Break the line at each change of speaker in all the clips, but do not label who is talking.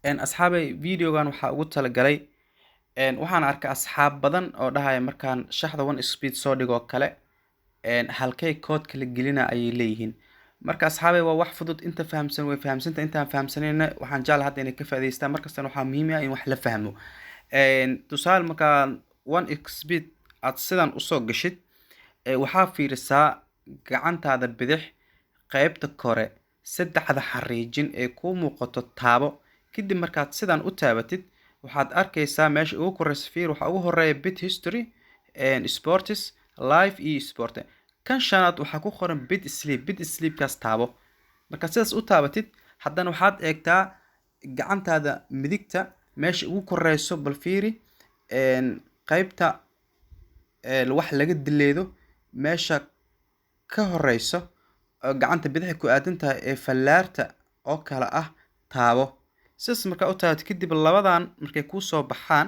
asxaabay videogan waxaa ugu talagalay waxaan arkay asxaab badan oo dhahaya markaan shaxda one speed soo dhigo kale halkay koodka la gelina ayay leeyihiin. marka asxaabay waa wax fudud, inta fahamsan way fahamsanta, intaan fahamsanayna waxaan jeclahay hadda inay ka faa'iidaystaan. markastana waxaa muhiim ah in wax la fahmo. tusaale markaan one speed aad sidan usoo gashid, waxaa fiirisaa gacantaada bidix qaybta kore saddexda xariijin ee kuu muuqato taabo. kadib markaad sidan u taabatid waxaad arkaysaa meesha ugu koreysa fiir waxaa ugu horeeya bit history sports live iyo sport. kan shanaad waxaa ku qoran bit sleep kaas taabo. markaad sidaas u taabatid haddana waxaad eegtaa gacantaada midigta meesha ugu koreyso bal fiiri qaybta wax laga dileedo meesha ka horeyso oo gacanta bidix ku aadan tahay ee fallaarta oo kala ah taabo. sidaas markaa u taabatid kadib labadan markay kuu soo baxaan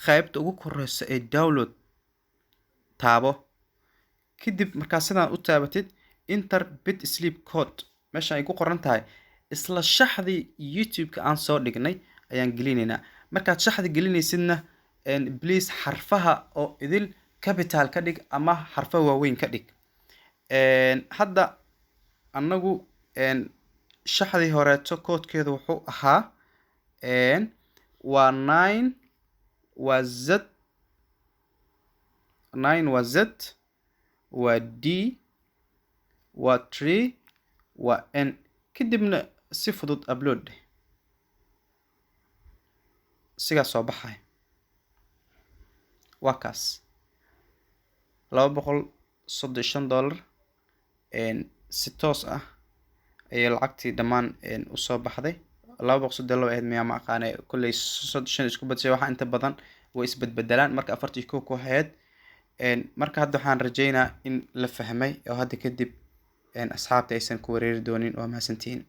qaybta ugu koreyso ee download taabo. kadib markaa sidan u taabatid enter bit sleep code meesha ay ku qoran tahay isla shaxdii youtube-ka aan soo dhignay ayaan gelinaynaa. markaad shaxda gelinaysidna please xarfaha oo idil capital ka dhig ama xarfa waaweyn ka dhig. hadda anagu shaxdii horeeto koodkeedu wuxuu ahaa waa 9 waa z 9 waa z waa d waa 3 waa n. kadibna si fudud upload sigaa soo baxay waa kaas $235 si toos ah ayay lacagtii dhammaan usoo baxday. $232 ahayd miyaa ma aqaanay, kolley 35 isku badshay waxaa inta badan way isbedbedelaan. marka 41 ku ahayd. marka hadda waxaan rajeynaa in la fahmay oo hadda kadib asxaabta aysan ku wareeri doonin. waa mahadsantihiin.